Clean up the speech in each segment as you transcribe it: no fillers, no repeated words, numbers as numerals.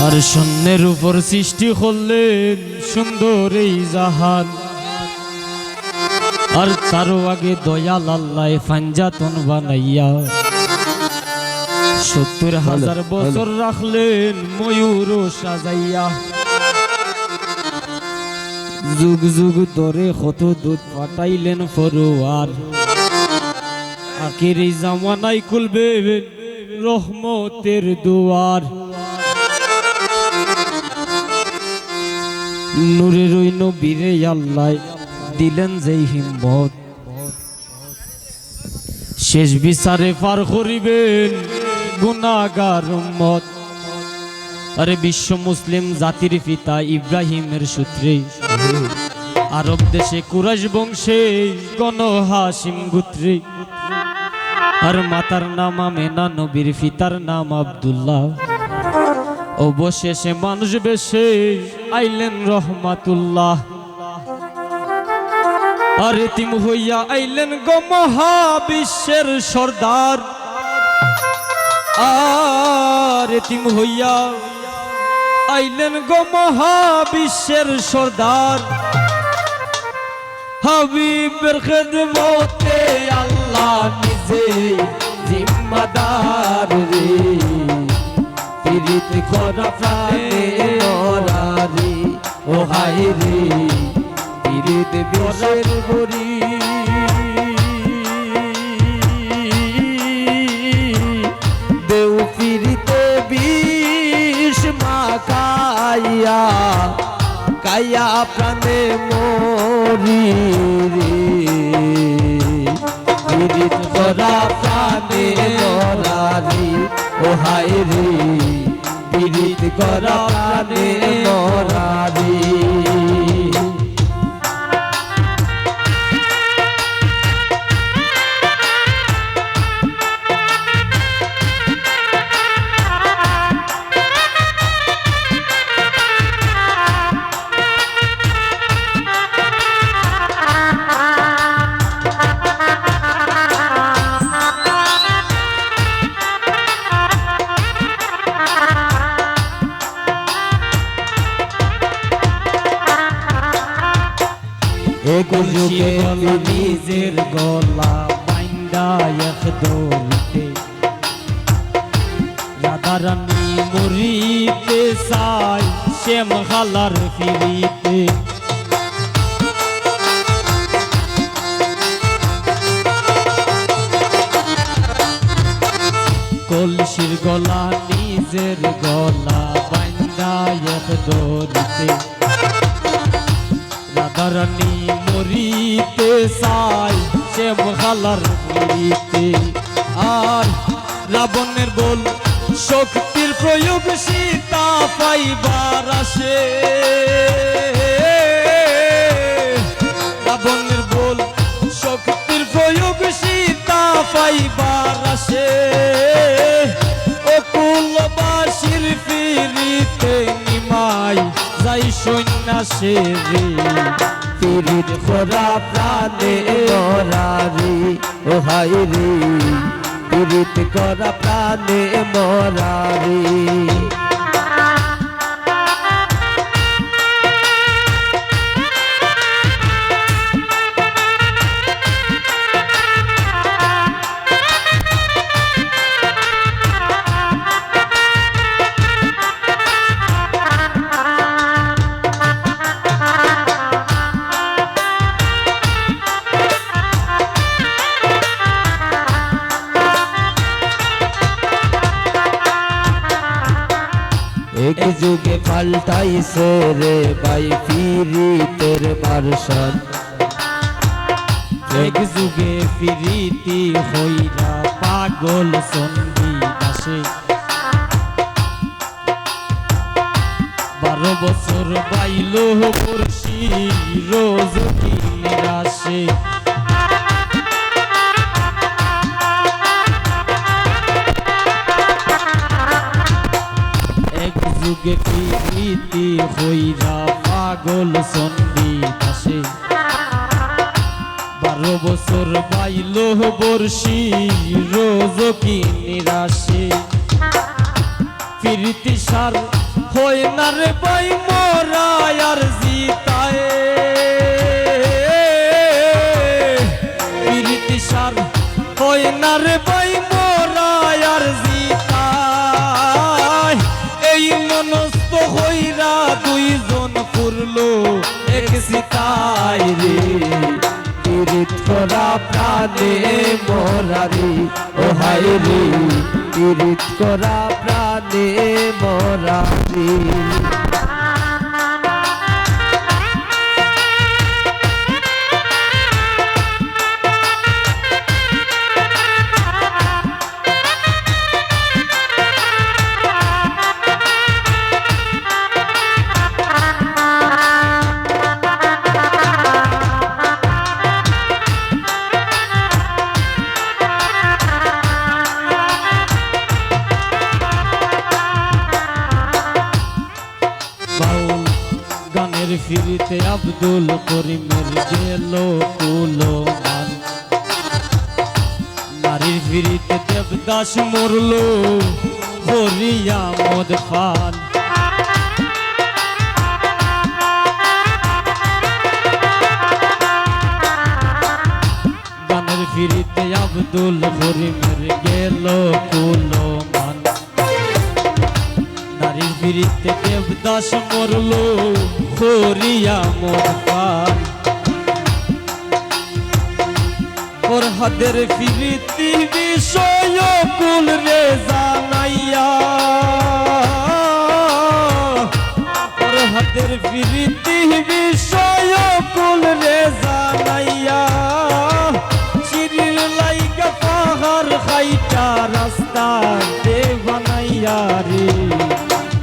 আর শূন্যের উপর সৃষ্টি করলেন সুন্দর এই জাহান, আর তারও আগে দয়াল আল্লাহ পাঞ্জাতন বানাইয়া ৭০,০০০ বছর রাখলেন ময়ূর সাজাইয়া। যুগ যুগ ধরে কত দুধ পাঠাইলেন ফরোয়ার, আখের এই জামানায় খুলবে রহমতের দুয়ার। নূরের ওই নবীরে আল্লাহ দিলেন যেই হিম্মত, শেষ বিচারে পার করিবেন গুনাহগার উম্মত। আরে বিশ্ব মুসলিম জাতির পিতা ইব্রাহিমের সূত্রে আরব দেশে কুরাইশ বংশে গণ হাসিম গোত্রে, আর মাতার নাম আমেনা, নবীর পিতার নাম আব্দুল্লাহ। অবশেষে মানুষ বেশে আইলেন রহমাতুল্লাহ, আর এতিম হইয়া আইলেন গো মহাবিশ্বের সর্দার। আর এতিম হইয়া আইলেন গো মহাবিশ্বের সর্দার। হাবিবের খেদমতে আল্লাহ নিজে জিম্মাদার রে, পীড়িত করা প্রাণে মরারি ও হায় রে, পীড়িত বিষের বরি দেউ পীড়িতে বিষ মাখাইয়া কাইয়া প্রাণে মরি রে, পীড়িত করা প্রাণে মরারি ও হায় রে, পীড়িত করা প্রাণে মরারি। এক যুগে নিজের গলা বাইন্দা এক দৌড়তে, রাধারানী মরিতে চাই শ্যাম খালার ফিরিতে। কলসির গলা নিজের গলা বাইন্দা এক দৌড়তে, রাধারানী মরিতে চাই শ্যাম খালার মরিতে। আর রাবণের বল শক্তির প্রয়োগ সীতা পাইবার আসে, রাবণের বল শক্তির প্রয়োগ সীতা পাইবার আসে। অকুলবাসীর ফিরিতে নিমাই যাই সন্ন্যাসে রে, পীড়িত করা প্রাণে মরারি ও হায় রে, পীড়িত করা প্রাণে মরারি। এক যুগে পাল্টাইছে রে ভাই ফিরিতের বারসান, এক যুগে ফিরিতি হইরা পাগল সন্ধি আসে। 12 বছর বাইল বর্ষি রোজ কি নিরাশে। যুগে ফিরিতি হইরা পাগল সন্ধি আসে। 12 বছর বাইল বর্ষি রোজ কি নিরাশে। ফিরিতি সার হই না রে ভাই মোরা আর জিতায় প্রীতি সার হই না রে ভাই মোরা আর জিতায় এই মনস্থ হইরা দুইজন পুরলো এক সিতায় রে পীড়িত করা প্রাণে মোরা রে ও হায় রে পীড়িত করা প্রাণে মোরা রে গানের ফিরিতে আব্দুল করিমের গেল কুলো মান নারীর ফিরিতে দেবদাস মরল হরিয়া মদ খান গানের ফিরিতে আব্দুল করিমের গেল কুলো মান নারীর ফিরিতে দেবদাস মরল হরিয়া মদ খান ফরহাদের ফিরিতি বিষয় কুল রে জানাইয়া ফরহাদের ফিরিতি বিষয় কুল রে জানাইয়া চিরির লাইগা পাহাড় খাইটা রাস্তা দে বানাইয়া রে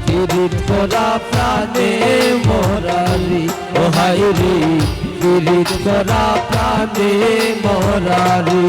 পীড়িত করা প্রাণে মোরা রে ও হায় রে পীড়িত করা প্রাণে মোরা রে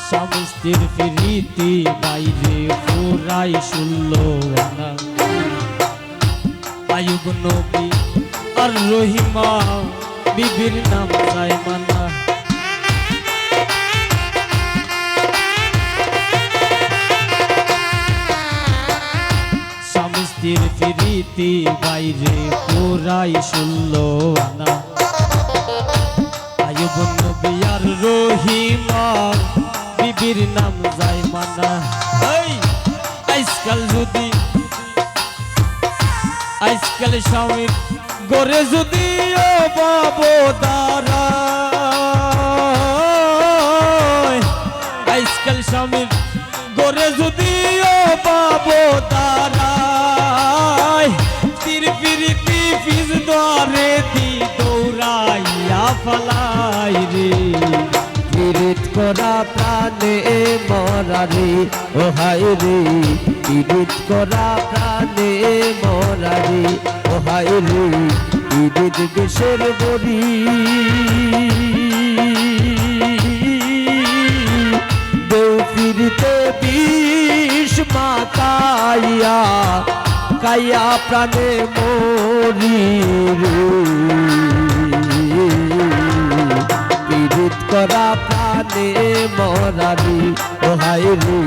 স্বামীর ফিরিতি বাইরে ফুরাই শুনলো না আয়ুব নবী আর রহিমা বিবির নাম জায়মানা স্বামীর ফিরিতি বাইরে ফুরাই শুনলো না আয়ুব নবী আর রহিমা বিবির নাম জায়মানা আজকাল স্বামীর গড়ে যদি ও বাবু দাঁড়া আজকাল স্বামীর গড়ে যদি ও বাবু দাঁড়ায় তীর পিরিতি ফিজ দ্বারে দি দৌড়াইয়া ফালাই রে পীড়িত করা প্রাণে মোরা রে ও হায় রে পীড়িত করা প্রাণে মোরা রে ও হায় রে পীড়িত দেশের বড়ি দেউ ফিরিতে বিষ মাতাইয়া কাইয়া প্রাণে মরি রে পীড়িত করা প্রাণে মোরা রে ও হায় রে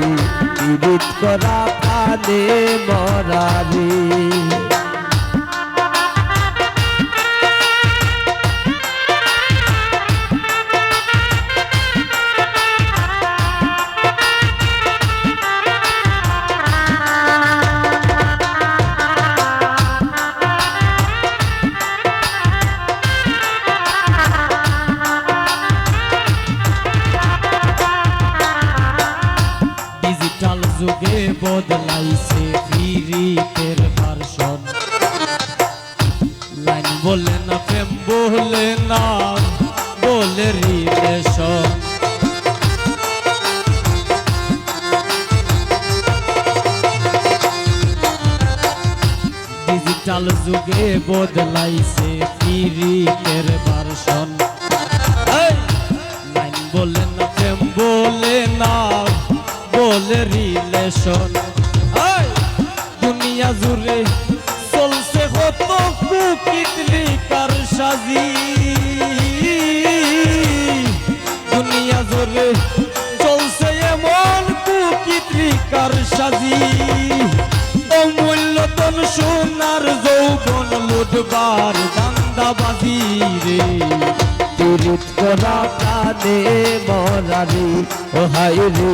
পীড়িত করা প্রাণে মোরা রে যুগে বদলাইছে ফিরিতের ডিজিটাল যুগে বদলাইছে পিরিতের ভার্সন। লাইন বলে না প্রেম বলে না বলে রিলেশন। দুনিয়া জুড়ে চলছে কত কুকিতলি কারসাজি। দুনিয়া জুড়ে চলছে এমন কুকিতলি কারসাজি। অমূল্যতন সোনার যৌবন লুটবার দান্দাবাজি রে। পীড়িত করা প্রাণে মরারি ও হাই রে,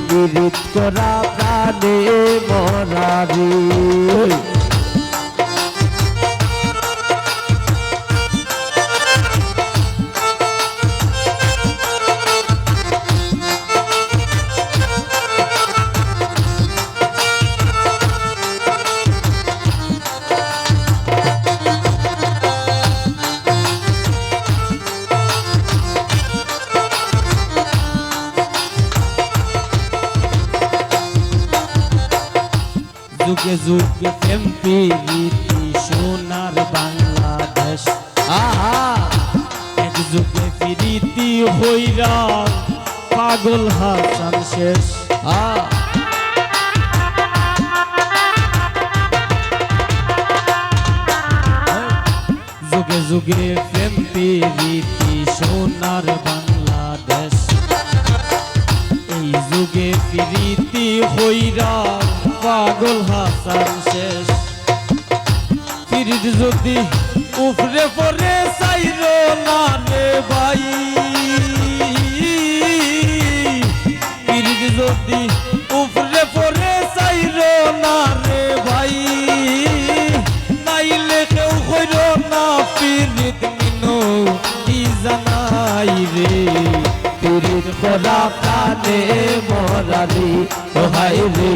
পীড়িত করা প্রাণে মরারি। যুগে যুগে প্রেম প্রীতি সোনার বাংলাদেশ। এক যুগে প্রীতি হইরা পাগল হাসান শেষ। যুগে যুগে প্রেম প্রীতি সোনার বাংলাদেশ। এই যুগে প্রীতি হইরা পাগল হাসান শেষ। পিরিত যদি উপরে পরে চাইর না রে ভাই, পিরিত যদি উপরে পরে চাইর না রে ভাই, নাইলে কেউ কইর না পিরিত মিনো কি জানাই রে। পীড়িত করা প্রাণে মরারি ও হাই রে,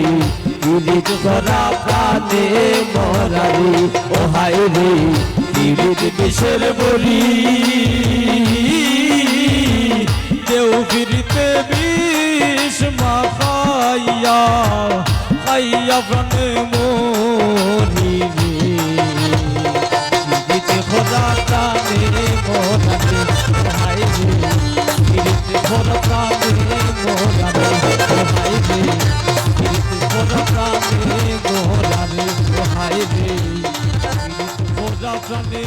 পীড়িত করা প্রাণে মরারি ও হাই রে। পীড়িত বিষের বলি কেউ ফিরিতে বিষ মাখাইয়া খাইয়া প্রাণে মরি রে। ফিরিতে খোদা প্রাণে মরারি ও হাই রে, ফিরিতে খোদা প্রাণে মরারি ও হাই রে, ফিরিতে খোদা প্রাণে মরারি ও হাই রে, ফিরিতে খোদা প্রাণে